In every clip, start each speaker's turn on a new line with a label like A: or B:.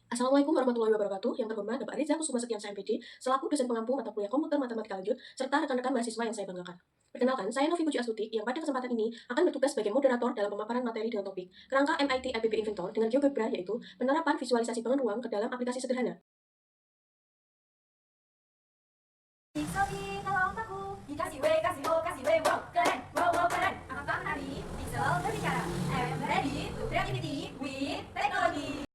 A: Assalamualaikum warahmatullahi wabarakatuh. Yang terhormat Bapak Riza Kusuma Sekian MPD, selaku dosen pengampu mata kuliah komputer matematika lanjut, serta rekan-rekan mahasiswa yang saya banggakan. Perkenalkan, saya Novi Puji Astuti yang pada kesempatan ini akan bertugas sebagai moderator dalam pemaparan materi dengan topik kerangka MIT IPB Inventor dengan GeoGebra, yaitu penerapan visualisasi bangun ruang ke dalam aplikasi sederhana.
B: Pixel kalau otakku dikasih W, kasih O, kasih W, wow keren, wow keren. Apakah menari? Pixel berbicara. I'm ready to creativity with technology.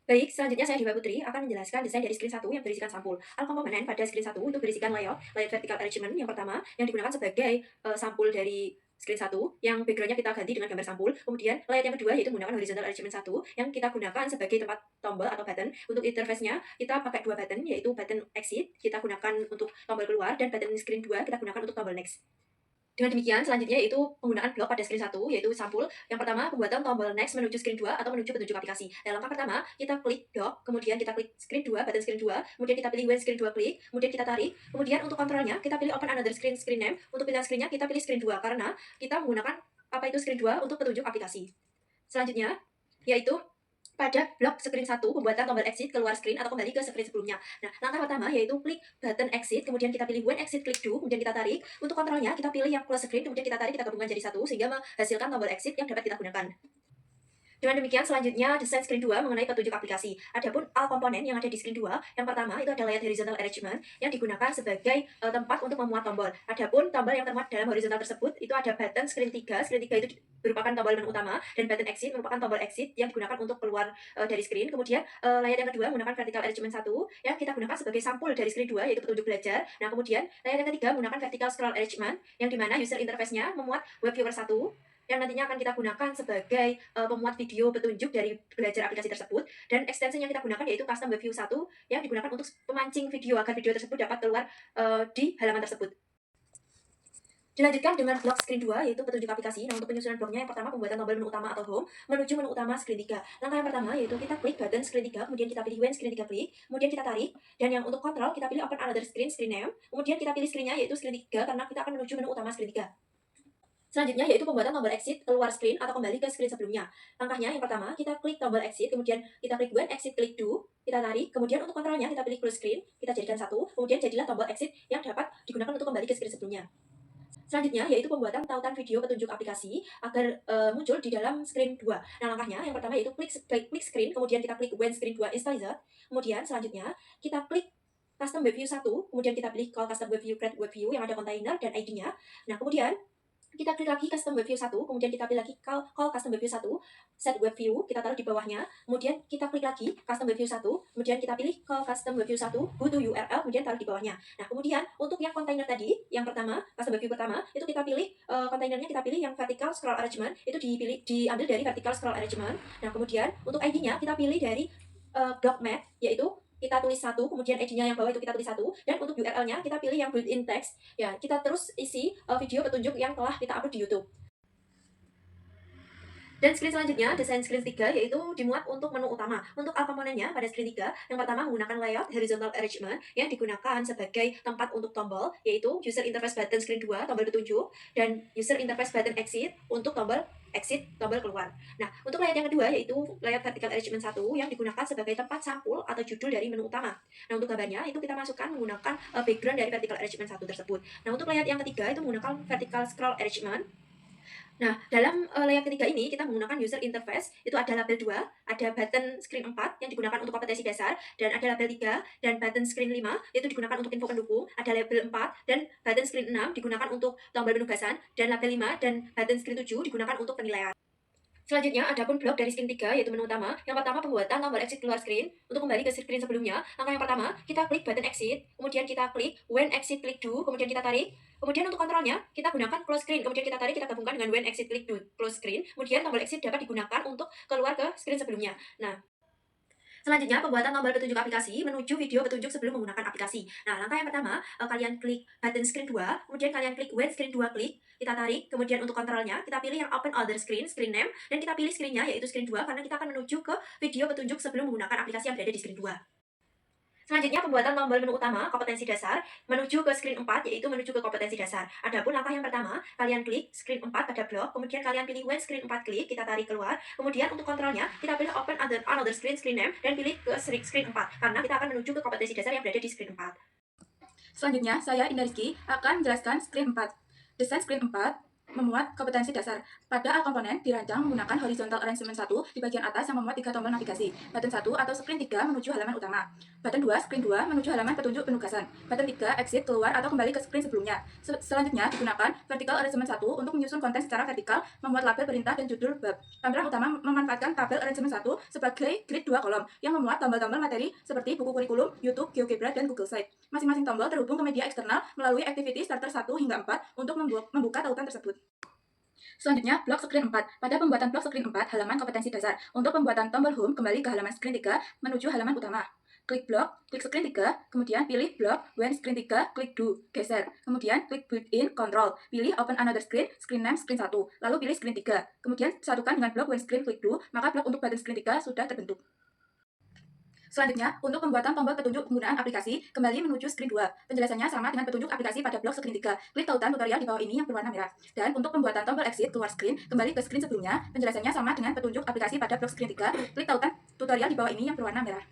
C: Baik, selanjutnya saya Diva Putri akan menjelaskan desain dari screen 1 yang berisikan sampul. Alur komponen pada screen 1 itu berisikan layout vertical arrangement yang pertama yang digunakan sebagai sampul dari screen 1 yang backgroundnya kita ganti dengan gambar sampul. Kemudian layout yang kedua yaitu menggunakan horizontal arrangement 1 yang kita gunakan sebagai tempat tombol atau button. Untuk interface-nya kita pakai dua button, yaitu button exit kita gunakan untuk tombol keluar dan button screen 2 kita gunakan untuk tombol next. Dengan demikian, selanjutnya yaitu penggunaan blok pada screen 1, yaitu sampul. Yang pertama, pembuatan tombol next menuju screen 2 atau menuju petunjuk aplikasi. Dalam langkah pertama, kita klik dock, kemudian kita klik screen 2, button screen 2, kemudian kita pilih when screen 2 klik, kemudian kita tarik, kemudian untuk kontrolnya, kita pilih open another screen name, untuk pilihan screen-nya kita pilih screen 2, karena kita menggunakan apa itu screen 2 untuk petunjuk aplikasi. Selanjutnya, yaitu pada blok screen 1, pembuatan tombol exit keluar screen atau kembali ke screen sebelumnya. Nah, langkah pertama yaitu klik button exit, kemudian kita pilih when exit klik do, kemudian kita tarik. Untuk kontrolnya, kita pilih yang close screen, kemudian kita tarik, kita gabungkan jadi satu, sehingga menghasilkan tombol exit yang dapat kita gunakan. Dengan demikian, selanjutnya desain screen 2 mengenai petunjuk aplikasi. Adapun all komponen yang ada di screen 2, yang pertama itu adalah layout horizontal arrangement yang digunakan sebagai tempat untuk memuat tombol. Adapun tombol yang termuat dalam horizontal tersebut itu ada button screen 3. Screen 3 itu merupakan tombol menu utama dan button exit merupakan tombol exit yang digunakan untuk keluar dari screen. Kemudian layout yang kedua menggunakan vertical arrangement 1 yang kita gunakan sebagai sampul dari screen 2 yaitu petunjuk belajar. Nah, kemudian layout yang ketiga menggunakan vertical scroll arrangement yang dimana user interface-nya memuat web viewer 1 yang nantinya akan kita gunakan sebagai pemuat video petunjuk dari belajar aplikasi tersebut, dan extension yang kita gunakan yaitu custom web view 1 yang digunakan untuk memancing video agar video tersebut dapat keluar di halaman tersebut. Dilanjutkan dengan blok screen 2 yaitu petunjuk aplikasi. Nah, untuk penyusunan bloknya yang pertama pembuatan tombol menu utama atau home menuju menu utama screen 3. Langkah yang pertama yaitu kita klik button screen 3, kemudian kita pilih when screen 3 klik, kemudian kita tarik, dan yang untuk kontrol kita pilih open another screen name, kemudian kita pilih screen-nya yaitu screen 3 karena kita akan menuju menu utama screen 3. Selanjutnya yaitu pembuatan tombol exit keluar screen atau kembali ke screen sebelumnya. Langkahnya yang pertama, kita klik tombol exit, kemudian kita klik when exit klik do, kita tarik, kemudian untuk kontrolnya kita pilih close screen, kita jadikan satu, kemudian jadilah tombol exit yang dapat digunakan untuk kembali ke screen sebelumnya. Selanjutnya yaitu pembuatan tautan video petunjuk aplikasi agar muncul di dalam screen 2. Nah, langkahnya yang pertama yaitu klik screen, kemudian kita klik when screen 2 installed, kemudian selanjutnya kita klik custom web view 1, kemudian kita pilih call custom web view create web view yang ada container dan ID-nya. Nah, kemudian kita klik lagi custom web view 1, kemudian kita pilih lagi call custom web view 1, set web view, kita taruh di bawahnya, kemudian kita klik lagi custom web view 1, kemudian kita pilih call custom web view 1, go to URL, kemudian taruh di bawahnya. Nah, kemudian untuk yang container tadi, yang pertama, custom web view pertama, itu kita pilih kontainernya kita pilih yang vertical scroll arrangement, itu diambil dari vertical scroll arrangement. Nah, kemudian untuk ID-nya kita pilih dari block mat, yaitu kita tulis satu, kemudian ID-nya yang bawah itu kita tulis satu, dan untuk URL-nya kita pilih yang built-in text. Ya, kita terus isi video petunjuk yang telah kita upload di YouTube. Dan screen selanjutnya, desain screen 3 yaitu dimuat untuk menu utama. Untuk all komponennya pada screen 3, yang pertama menggunakan layout horizontal arrangement yang digunakan sebagai tempat untuk tombol, yaitu user interface button screen 2, tombol petunjuk, dan user interface button exit untuk tombol exit, tombol keluar. Nah, untuk layout yang kedua yaitu layout vertical arrangement 1 yang digunakan sebagai tempat sampul atau judul dari menu utama. Nah, untuk gambarnya itu kita masukkan menggunakan background dari vertical arrangement 1 tersebut. Nah, untuk layout yang ketiga itu menggunakan vertical scroll arrangement. Nah, dalam layout ketiga ini kita menggunakan user interface, itu ada label 2, ada button screen 4 yang digunakan untuk kompetensi dasar, dan ada label 3 dan button screen 5 itu digunakan untuk info pendukung, ada label 4 dan button screen 6 digunakan untuk tombol penugasan, dan label 5 dan button screen 7 digunakan untuk penilaian. Selanjutnya, ada pun blok dari screen 3 yaitu menu utama. Yang pertama pembuatan tombol exit keluar screen. Untuk kembali ke screen sebelumnya, langkah yang pertama kita klik button exit, kemudian kita klik when exit klik do, kemudian kita tarik. Kemudian untuk kontrolnya kita gunakan close screen, kemudian kita tarik, kita gabungkan dengan when exit klik do close screen. Kemudian tombol exit dapat digunakan untuk keluar ke screen sebelumnya. Nah, selanjutnya, pembuatan tombol petunjuk aplikasi menuju video petunjuk sebelum menggunakan aplikasi. Nah, langkah yang pertama, kalian klik button screen 2, kemudian kalian klik when screen 2 klik, kita tarik, kemudian untuk kontrolnya, kita pilih yang open other screen name, dan kita pilih screen-nya yaitu screen 2 karena kita akan menuju ke video petunjuk sebelum menggunakan aplikasi yang berada di screen 2. Selanjutnya, pembuatan tombol menu utama kompetensi dasar menuju ke screen 4, yaitu menuju ke kompetensi dasar. Adapun langkah yang pertama, kalian klik screen 4 pada blok, kemudian kalian pilih when screen 4 klik, kita tarik keluar. Kemudian untuk kontrolnya, kita pilih open another screen name, dan pilih ke screen 4, karena kita akan menuju ke kompetensi dasar yang berada di screen 4.
D: Selanjutnya, saya Indah Rizky akan menjelaskan screen 4. Desain screen 4 memuat kompetensi dasar. Pada komponen dirancang menggunakan horizontal arrangement 1 di bagian atas yang memuat 3 tombol navigasi. Button 1 atau screen 3 menuju halaman utama. Button 2, screen 2 menuju halaman petunjuk penugasan. Button 3, exit, keluar atau kembali ke screen sebelumnya. Selanjutnya digunakan vertical arrangement 1 untuk menyusun konten secara vertikal, memuat label perintah dan judul bab. Tampilan utama memanfaatkan tabel arrangement 1 sebagai grid 2 kolom yang memuat tombol-tombol materi seperti buku kurikulum, YouTube, GeoGebra, dan Google Site. Masing-masing tombol terhubung ke media eksternal melalui activity starter 1 hingga 4 untuk membuka tautan tersebut. Selanjutnya, blok screen 4. Pada pembuatan blok screen 4, halaman kompetensi dasar. Untuk pembuatan tombol home, kembali ke halaman screen 3 menuju halaman utama. Klik blok, klik screen 3, kemudian pilih blok, when screen 3, klik do, geser. Kemudian klik built-in control, pilih open another screen name screen 1, lalu pilih screen 3. Kemudian satukan dengan blok when screen klik do, maka blok untuk button screen 3 sudah terbentuk. Selanjutnya, untuk pembuatan tombol petunjuk penggunaan aplikasi, kembali menuju screen 2. Penjelasannya sama dengan petunjuk aplikasi pada blok screen 3. Klik tautan tutorial di bawah ini yang berwarna merah. Dan untuk pembuatan tombol exit keluar screen, kembali ke screen sebelumnya. Penjelasannya sama dengan petunjuk aplikasi pada blok screen 3. Klik tautan tutorial di bawah ini yang berwarna merah.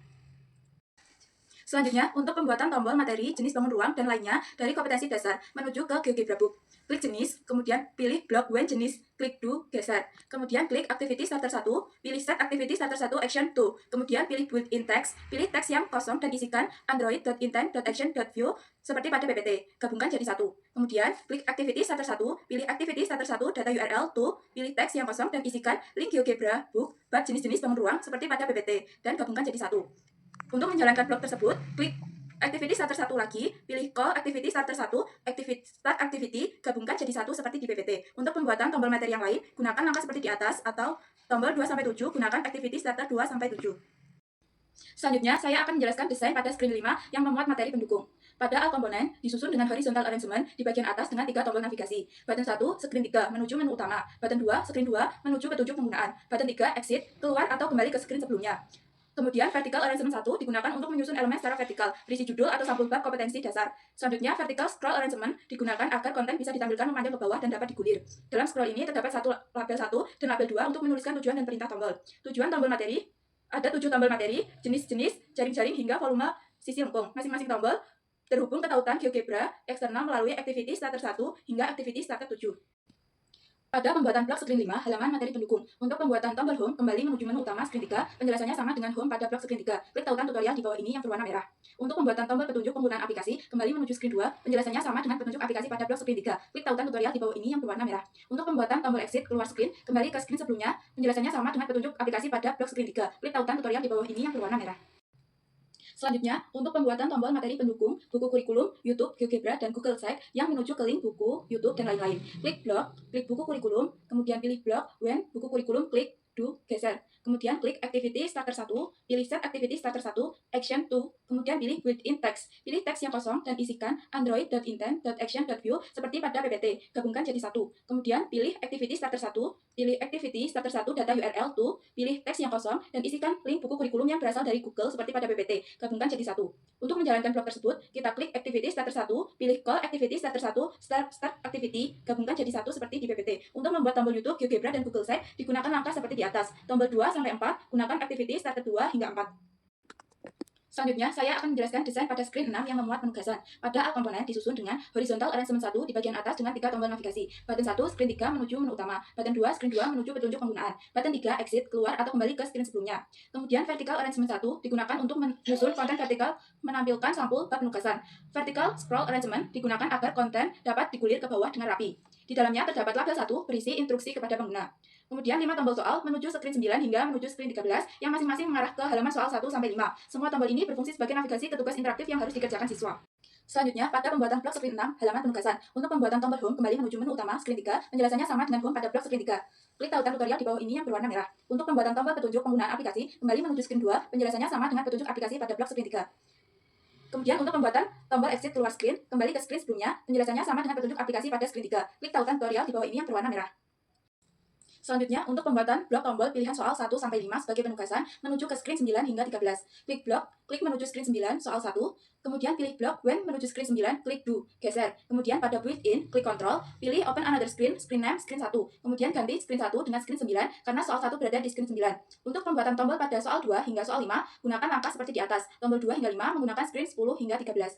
D: Selanjutnya, untuk pembuatan tombol materi, jenis bangun ruang, dan lainnya dari kompetensi dasar menuju ke GeoGebra Book. Klik jenis, kemudian pilih blok when jenis, klik do, geser. Kemudian klik activity starter 1, pilih set activity starter 1 action 2. Kemudian pilih built-in text, pilih teks yang kosong dan isikan android.intent.action.view seperti pada PPT. Gabungkan jadi satu. Kemudian klik activity starter 1, pilih activity starter 1 data URL 2, pilih teks yang kosong dan isikan link GeoGebra Book bab jenis-jenis bangun ruang seperti pada PPT dan gabungkan jadi satu. Untuk menjalankan blok tersebut, klik activity starter 1 lagi, pilih call activity starter 1, start activity, gabungkan jadi satu seperti di PPT. Untuk pembuatan tombol materi yang lain, gunakan langkah seperti di atas atau tombol 2-7, gunakan activity starter 2-7. Selanjutnya, saya akan menjelaskan desain pada screen 5 yang memuat materi pendukung. Pada komponen disusun dengan horizontal arrangement di bagian atas dengan 3 tombol navigasi. Button 1, screen 3, menuju menu utama. Button 2, screen 2, menuju petunjuk penggunaan. Button 3, exit, keluar atau kembali ke screen sebelumnya. Kemudian, vertical arrangement 1 digunakan untuk menyusun elemen secara vertikal, berisi judul atau sampul bab kompetensi dasar. Selanjutnya, vertical scroll arrangement digunakan agar konten bisa ditampilkan memanjang ke bawah dan dapat digulir. Dalam scroll ini terdapat label 1 dan label 2 untuk menuliskan tujuan dan perintah tombol. Tujuan tombol materi, ada 7 tombol materi, jenis-jenis, jaring-jaring hingga volume sisi lengkung. Masing-masing tombol terhubung ke tautan GeoGebra eksternal melalui activity starter 1 hingga activity starter 7. Pada pembuatan blok screen 5, halaman materi pendukung. Untuk pembuatan tombol home, kembali menuju menu utama screen 3. Penjelasannya sama dengan home pada blok screen 3. Klik tautan tutorial di bawah ini yang berwarna merah. Untuk pembuatan tombol petunjuk penggunaan aplikasi, kembali menuju screen 2. Penjelasannya sama dengan petunjuk aplikasi pada blok screen 3. Klik tautan tutorial di bawah ini yang berwarna merah. Untuk pembuatan tombol exit keluar screen, kembali ke screen sebelumnya. Penjelasannya sama dengan petunjuk aplikasi pada blok screen 3. Klik tautan tutorial di bawah ini yang berwarna merah. Selanjutnya, untuk pembuatan tombol materi pendukung, buku kurikulum, YouTube, GeoGebra, dan Google Site yang menuju ke link buku, YouTube, dan lain-lain. Klik blok, klik buku kurikulum, kemudian pilih blok, when, buku kurikulum, klik do, geser. Kemudian klik activity starter 1, pilih set activity starter 1, action 2, kemudian pilih built-in text. Pilih teks yang kosong dan isikan android.intent.action.view seperti pada PPT. Gabungkan jadi satu. Kemudian pilih activity starter 1, pilih activity starter 1 data URL 2, pilih teks yang kosong dan isikan link buku kurikulum yang berasal dari Google seperti pada PPT. Gabungkan jadi satu. Untuk menjalankan blok tersebut, kita klik activity starter 1, pilih call activity starter 1, start activity, gabungkan jadi satu seperti di PPT. Untuk membuat tombol YouTube, GeoGebra, dan Google Site, digunakan langkah seperti di atas. Tombol 2-4, gunakan activity starter 2 hingga 4. Selanjutnya, saya akan menjelaskan desain pada screen 6 yang memuat penugasan. Pada komponen disusun dengan horizontal arrangement 1 di bagian atas dengan 3 tombol navigasi. Button 1, screen 3 menuju menu utama. Button 2, screen 2 menuju petunjuk penggunaan. Button 3, exit, keluar atau kembali ke screen sebelumnya. Kemudian, vertical arrangement 1 digunakan untuk menyusun konten vertikal menampilkan sampul bab penugasan. Vertical scroll arrangement digunakan agar konten dapat digulir ke bawah dengan rapi. Di dalamnya terdapat label 1 berisi instruksi kepada pengguna. Kemudian 5 tombol soal menuju screen 9 hingga menuju screen 13 yang masing-masing mengarah ke halaman soal 1-5. Semua tombol ini berfungsi sebagai navigasi ke tugas interaktif yang harus dikerjakan siswa. Selanjutnya, pada pembuatan blok screen 6, halaman penugasan. Untuk pembuatan tombol home, kembali menuju menu utama screen 3. Penjelasannya sama dengan home pada blok screen 3. Klik tautan tutorial di bawah ini yang berwarna merah. Untuk pembuatan tombol petunjuk penggunaan aplikasi, kembali menuju screen 2. Penjelasannya sama dengan petunjuk aplikasi pada blok screen 3. Kemudian untuk pembuatan tombol exit keluar screen, kembali ke screen sebelumnya. Penjelasannya sama dengan petunjuk aplikasi pada screen 3. Klik tautan tutorial di bawah ini yang berwarna merah. Selanjutnya, untuk pembuatan blok tombol pilihan soal 1-5 sebagai penugasan, menuju ke screen 9 hingga 13. Klik blok, klik menuju screen 9, soal 1, kemudian pilih blok when menuju screen 9, klik do, geser. Kemudian pada built-in, klik control, pilih open another screen, screen name, screen 1. Kemudian ganti screen 1 dengan screen 9, karena soal 1 berada di screen 9. Untuk pembuatan tombol pada soal 2 hingga soal 5, gunakan langkah seperti di atas. Tombol 2 hingga 5 menggunakan screen 10 hingga 13.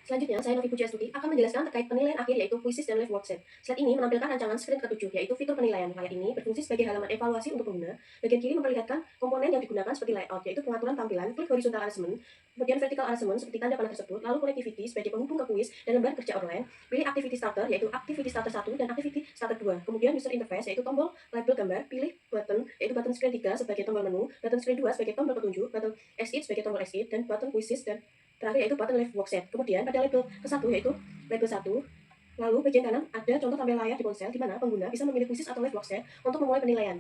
A: Selanjutnya, saya Novi Puji Astuti akan menjelaskan terkait penilaian akhir yaitu quizzes dan live worksheet. Slide ini menampilkan rancangan sprint ke-7 yaitu fitur penilaian. Layar ini berfungsi sebagai halaman evaluasi untuk pengguna. Bagian kiri memperlihatkan komponen yang digunakan seperti layout yaitu pengaturan tampilan, klik horizontal arrangement, kemudian vertical arrangement seperti tanda panah tersebut, lalu connectivity sebagai penghubung ke kuis dan lembar kerja online, pilih activity starter yaitu activity starter 1 dan activity starter 2. Kemudian user interface yaitu tombol label gambar, pilih button yaitu button screen 3 sebagai tombol menu, button screen 2 sebagai tombol petunjuk, button exit sebagai tombol exit dan button quizzes dan terakhir yaitu button live worksheet. Kemudian pada label ke-1 yaitu label 1, lalu bagian kanan ada contoh tampil layar di ponsel di mana pengguna bisa memilih quizzes atau live worksheet untuk memulai penilaian.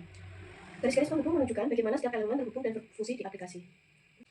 A: Garis-garis penghubung menunjukkan bagaimana setiap elemen terhubung dan berfungsi di aplikasi.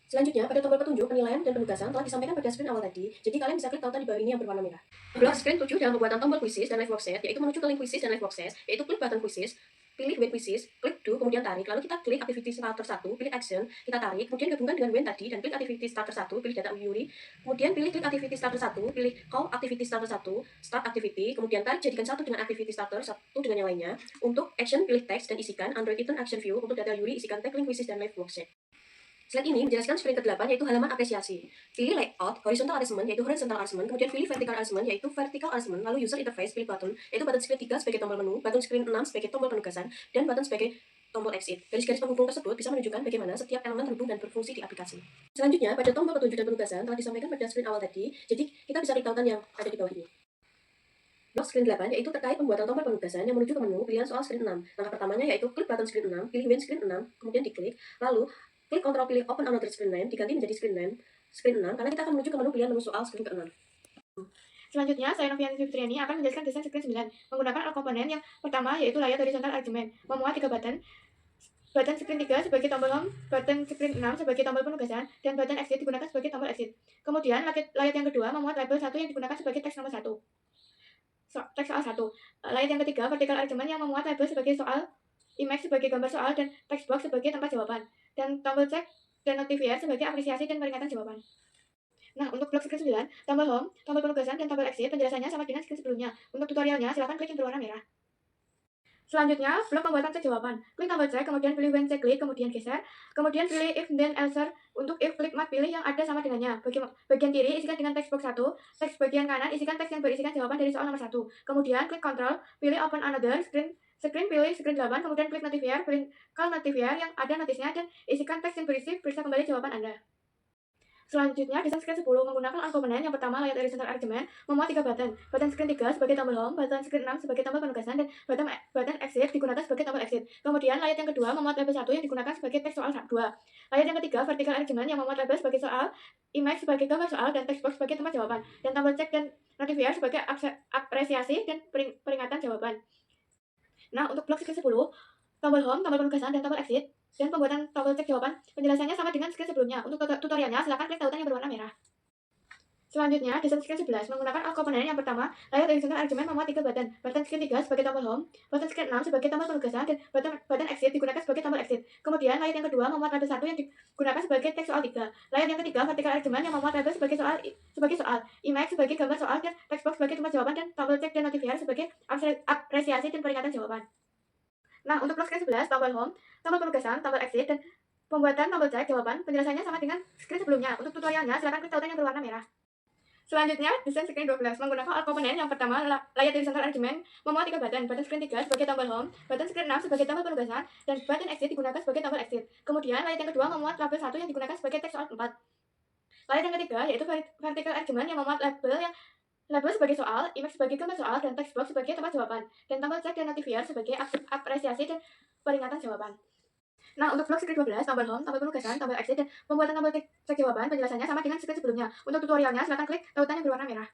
A: Selanjutnya, pada tombol petunjuk, penilaian dan penugasan telah disampaikan pada screen awal tadi, jadi kalian bisa klik tautan di bawah ini yang berwarna merah. Blok screen 7 dalam pembuatan tombol quizzes dan live worksheet, yaitu menuju ke link quizzes dan live worksheet, yaitu klik button quizzes, pilih when quizzes, klik do, kemudian tarik, lalu kita klik activity starter 1, pilih action, kita tarik, kemudian gabungkan dengan when tadi, dan klik activity starter 1, pilih data Uyuri, kemudian pilih klik activity starter 1, pilih call activity starter 1, start activity, kemudian tarik jadikan satu dengan activity starter, satu dengan yang lainnya. Untuk action, pilih text dan isikan Android Iten Action View, untuk data Uyuri, isikan tag link quizzes dan live worksheet. Slide ini menjelaskan screen ke-8 yaitu halaman apresiasi. Pilih layout, horizontal arrangement yaitu horizontal arrangement, kemudian pilih vertical arrangement yaitu vertical arrangement, lalu user interface pilih button yaitu button screen 3 sebagai tombol menu, button screen 6 sebagai tombol penugasan, dan button sebagai tombol exit. Garis-garis penghubung tersebut bisa menunjukkan bagaimana setiap elemen terhubung dan berfungsi di aplikasi. Selanjutnya, pada tombol petunjuk dan penugasan telah disampaikan pada screen awal tadi, jadi kita bisa klik tautan yang ada di bawah ini. Blok screen 8 yaitu terkait pembuatan tombol penugasan yang menuju ke menu pilihan soal screen 6. Langkah pertamanya yaitu klik button screen 6, pilih when screen 6, kemudian diklik, lalu klik kontrol pilih open another screen name, diganti menjadi screen name screen 6 karena kita akan menuju ke menu pilihan menu soal screen ke-6.
E: Selanjutnya, saya Novian Fitriani akan menjelaskan desain screen 9 menggunakan all komponen yang pertama yaitu layout horizontal arrangement, memuat 3 button, button screen 3 sebagai tombol home, button screen 6 sebagai tombol penugasan, dan button exit digunakan sebagai tombol exit. Kemudian, layout yang kedua memuat label 1 yang digunakan sebagai teks nomor 1. Teks soal 1. Layout yang ketiga, vertical arrangement yang memuat label sebagai soal, image sebagai gambar soal, dan text box sebagai tempat jawaban, dan tombol cek dan notifier sebagai apresiasi dan peringatan jawaban. Nah, untuk blok screen 9, tombol home, tombol penugasan, dan tombol exit penjelasannya sama dengan screen sebelumnya. Untuk tutorialnya, silakan klik yang berwarna merah. Selanjutnya, blok pembuatan cek jawaban. Klik tombol cek, kemudian pilih when cek klik, kemudian geser, kemudian pilih if then answer. Untuk if klik mat pilih yang ada sama dengannya. Bagian kiri isikan dengan teks box 1, teks bagian kanan isikan teks yang berisikan jawaban dari soal nomor 1. Kemudian klik control, pilih open another screen pilih screen 8, kemudian klik notifier, pilih call notifier yang ada notisnya dan isikan teks yang berisi periksa kembali jawaban Anda. Selanjutnya, desain screen 10 menggunakan all komponen. Yang pertama, layout horizontal arrangement, memuat 3 button. Button screen 3 sebagai tombol home, button screen 6 sebagai tombol penugasan, dan button exit digunakan sebagai tombol exit. Kemudian, layout yang kedua memuat label 1 yang digunakan sebagai teks soal 2. Layout yang ketiga, vertical arrangement yang memuat label sebagai soal, image sebagai gambar soal, dan text box sebagai tempat jawaban, dan tombol cek dan notifier sebagai apresiasi dan peringatan jawaban. Nah, untuk blok screen 10, tombol home, tombol penugasan, dan tombol exit, dan pembuatan tombol cek jawaban, penjelasannya sama dengan screen sebelumnya. Untuk tutorialnya, silakan klik tautan yang berwarna merah. Selanjutnya, desain screen 11 menggunakan all komponen. Yang pertama, layout horizontal arrangement memuat 3 button. Button screen 3 sebagai tombol home, button screen 6 sebagai tombol penugasan, dan button exit digunakan sebagai tombol exit. Kemudian, layout yang kedua memuat label 1 yang digunakan sebagai teks soal 3. Layout yang ketiga, vertical arrangement yang memuat label sebagai soal, image sebagai gambar soal, dan text box sebagai tempat jawaban, dan tombol cek dan notifier sebagai apresiasi dan peringatan jawaban. Nah, untuk blok screen 11, tombol home, tombol penugasan, tombol exit, dan pembuatan tombol cek jawaban, penjelasannya sama dengan screen sebelumnya. Untuk tutorialnya, silakan klik tautan yang berwarna merah. Selanjutnya, desain screen 12 menggunakan all komponen. Yang pertama, layout horizontal arrangement memuat 3 button. Button screen 3 sebagai tombol home, button screen 6 sebagai tombol penugasan, dan button exit digunakan sebagai tombol exit. Kemudian, layout yang kedua memuat label 1 yang digunakan sebagai teks soal 4. Layout yang ketiga yaitu vertical arrangement yang memuat label sebagai soal, image sebagai gambar soal, dan text box sebagai tempat jawaban, dan tombol cek dan notifier sebagai apresiasi dan peringatan jawaban. Nah, untuk blok screen 12, tombol home, tombol penugasan, tombol exit, dan pembuatan tombol cek jawaban, penjelasannya sama dengan screen sebelumnya. Untuk tutorialnya, silakan klik tautan yang berwarna merah.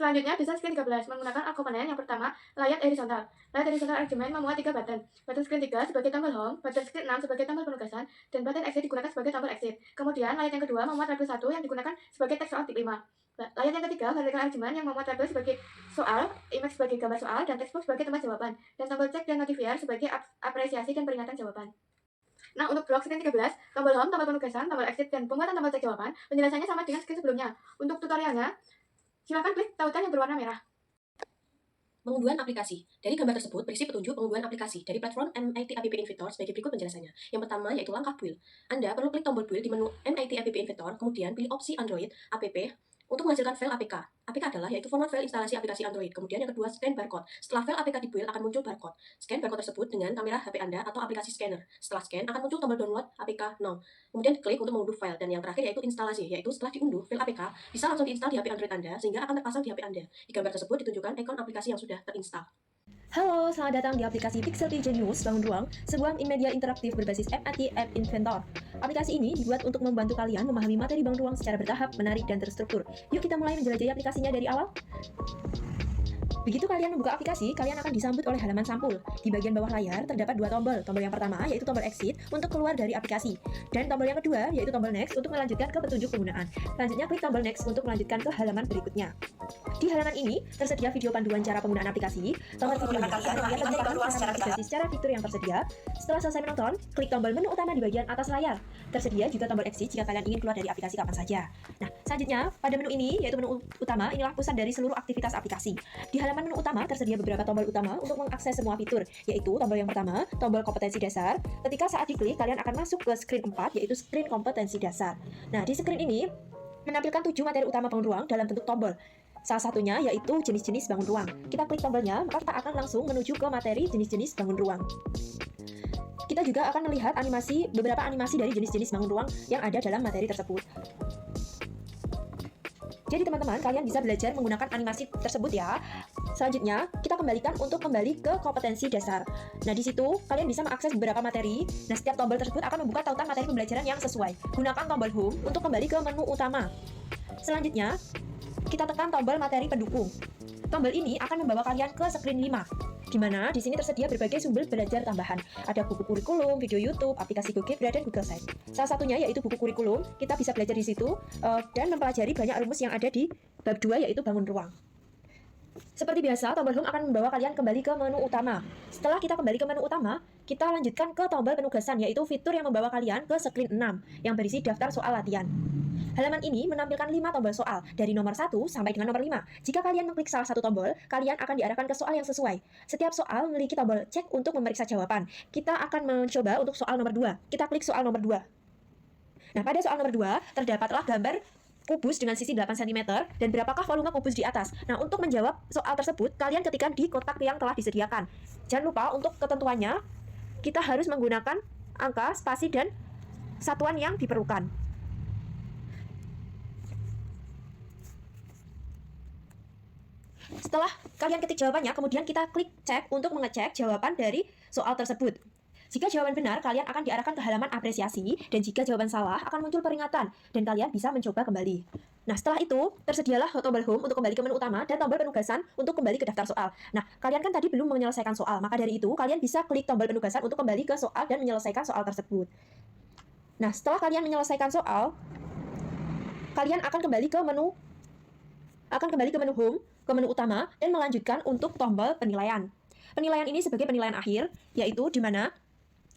E: Selanjutnya, desain screen 13 menggunakan alt komponen yang pertama, layar horizontal. Layar horizontal argument memuat 3 button. Button screen 3 sebagai tombol home, button screen 6 sebagai tombol penugasan, dan button exit digunakan sebagai tombol exit. Kemudian, layar yang kedua memuat label 1 yang digunakan sebagai teks soal tip 5. Layar yang ketiga, vertical argument yang memuat label sebagai soal, image sebagai gambar soal, dan textbox sebagai tempat jawaban, dan tombol cek dan notifier sebagai apresiasi dan peringatan jawaban. Nah, untuk blok screen 13, tombol home, tombol penugasan, tombol exit, dan pembuatan tombol cek jawaban, penjelasannya sama dengan screen sebelumnya. Untuk tutorialnya, silakan klik tautan yang berwarna merah.
A: Pengunduhan aplikasi. Dari gambar tersebut berisi petunjuk pengunduhan aplikasi dari platform MIT App Inventor sebagai berikut penjelasannya. Yang pertama yaitu langkah build. Anda perlu klik tombol build di menu MIT App Inventor, kemudian pilih opsi Android, App, untuk menghasilkan file APK. APK adalah yaitu format file instalasi aplikasi Android. Kemudian yang kedua, scan barcode. Setelah file APK di-build akan muncul barcode. Scan barcode tersebut dengan kamera HP Anda atau aplikasi scanner. Setelah scan akan muncul tombol download APK now. Kemudian klik untuk mengunduh file. Dan yang terakhir yaitu instalasi, yaitu setelah diunduh file APK bisa langsung diinstal di HP Android Anda sehingga akan terpasang di HP Anda. Di gambar tersebut ditunjukkan ikon aplikasi yang sudah terinstal.
F: Halo, selamat datang di aplikasi Pixel Genius Bangun Ruang, sebuah media interaktif berbasis MIT App Inventor. Aplikasi ini dibuat untuk membantu kalian memahami materi bangun ruang secara bertahap, menarik, dan terstruktur. Yuk kita mulai menjelajahi aplikasinya dari awal. Begitu kalian membuka aplikasi, kalian akan disambut oleh halaman sampul. Di bagian bawah layar terdapat dua tombol. Tombol yang pertama yaitu tombol exit untuk keluar dari aplikasi. Dan tombol yang kedua yaitu tombol next untuk melanjutkan ke petunjuk penggunaan. Selanjutnya klik tombol next untuk melanjutkan ke halaman berikutnya. Di halaman ini tersedia video panduan cara penggunaan aplikasi. Tombol video ini akan menunjukkan cara aplikasi secara fitur yang tersedia. Setelah selesai menonton, klik tombol menu utama di bagian atas layar. Tersedia juga tombol exit jika kalian ingin keluar dari aplikasi kapan saja. Nah, selanjutnya pada menu ini yaitu menu utama, inilah pusat dari seluruh aktivitas aplikasi. Di halaman menu utama tersedia beberapa tombol utama untuk mengakses semua fitur, yaitu tombol yang pertama, tombol kompetensi dasar. Ketika saat diklik, kalian akan masuk ke screen 4, yaitu screen kompetensi dasar. Nah, di screen ini menampilkan 7 materi utama bangun ruang dalam bentuk tombol. Salah satunya yaitu jenis-jenis bangun ruang. Kita klik tombolnya, maka kita akan langsung menuju ke materi jenis-jenis bangun ruang. Kita juga akan melihat beberapa animasi dari jenis-jenis bangun ruang yang ada dalam materi tersebut. Jadi teman-teman, kalian bisa belajar menggunakan animasi tersebut ya. Selanjutnya, kita kembalikan untuk kembali ke kompetensi dasar. Nah, di situ kalian bisa mengakses beberapa materi. Nah, setiap tombol tersebut akan membuka tautan materi pembelajaran yang sesuai. Gunakan tombol home untuk kembali ke menu utama. Selanjutnya, kita tekan tombol materi pendukung. Tombol ini akan membawa kalian ke screen 5. Di mana di sini tersedia berbagai sumber belajar tambahan. Ada buku kurikulum, video YouTube, aplikasi GoGebra, dan Google Sites. Salah satunya yaitu buku kurikulum. Kita bisa belajar di situ dan mempelajari banyak rumus yang ada di bab 2 yaitu bangun ruang. Seperti biasa, tombol home akan membawa kalian kembali ke menu utama. Setelah kita kembali ke menu utama, kita lanjutkan ke tombol penugasan, yaitu fitur yang membawa kalian ke screen 6 yang berisi daftar soal latihan. Halaman ini menampilkan 5 tombol soal, dari nomor 1 sampai dengan nomor 5. Jika kalian mengklik salah satu tombol, kalian akan diarahkan ke soal yang sesuai. Setiap soal memiliki tombol cek untuk memeriksa jawaban. Kita akan mencoba untuk soal nomor 2. Kita klik soal nomor 2. Nah, pada soal nomor 2, terdapatlah gambar kubus dengan sisi 8 cm dan berapakah volume kubus di atas. Nah, untuk menjawab soal tersebut, kalian ketikkan di kotak yang telah disediakan. Jangan lupa untuk ketentuannya, kita harus menggunakan angka, spasi, dan satuan yang diperlukan. Setelah kalian ketik jawabannya, kemudian kita klik cek untuk mengecek jawaban dari soal tersebut. Jika jawaban benar, kalian akan diarahkan ke halaman apresiasi, dan jika jawaban salah, akan muncul peringatan, dan kalian bisa mencoba kembali. Nah, setelah itu, tersedialah tombol home untuk kembali ke menu utama, dan tombol penugasan untuk kembali ke daftar soal. Nah, kalian kan tadi belum menyelesaikan soal, maka dari itu, kalian bisa klik tombol penugasan untuk kembali ke soal dan menyelesaikan soal tersebut. Nah, setelah kalian menyelesaikan soal, kalian akan kembali ke menu home, ke menu utama, dan melanjutkan untuk tombol penilaian. Penilaian ini sebagai penilaian akhir, yaitu di mana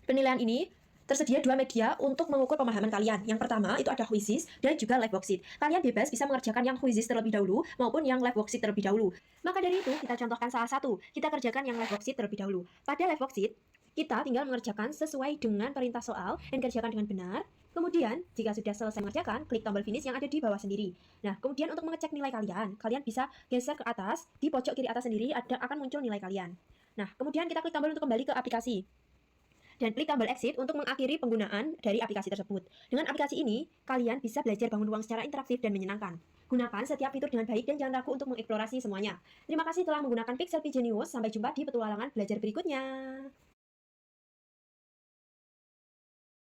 F: penilaian ini tersedia 2 media untuk mengukur pemahaman kalian. Yang pertama itu ada quizzes dan juga live worksheet. Kalian bebas bisa mengerjakan yang quizzes terlebih dahulu maupun yang live worksheet terlebih dahulu. Maka dari itu kita contohkan salah satu. Kita kerjakan yang live worksheet terlebih dahulu. Pada live worksheet, kita tinggal mengerjakan sesuai dengan perintah soal dan kerjakan dengan benar. Kemudian, jika sudah selesai mengerjakan, klik tombol finish yang ada di bawah sendiri. Nah, kemudian untuk mengecek nilai kalian, kalian bisa geser ke atas, di pojok kiri atas sendiri akan muncul nilai kalian. Nah, kemudian kita klik tombol untuk kembali ke aplikasi. Dan klik tombol exit untuk mengakhiri penggunaan dari aplikasi tersebut. Dengan aplikasi ini, kalian bisa belajar bangun ruang secara interaktif dan menyenangkan. Gunakan setiap fitur dengan baik dan jangan ragu untuk mengeksplorasi semuanya. Terima kasih telah menggunakan Pixel Genius. Sampai jumpa di petualangan belajar berikutnya.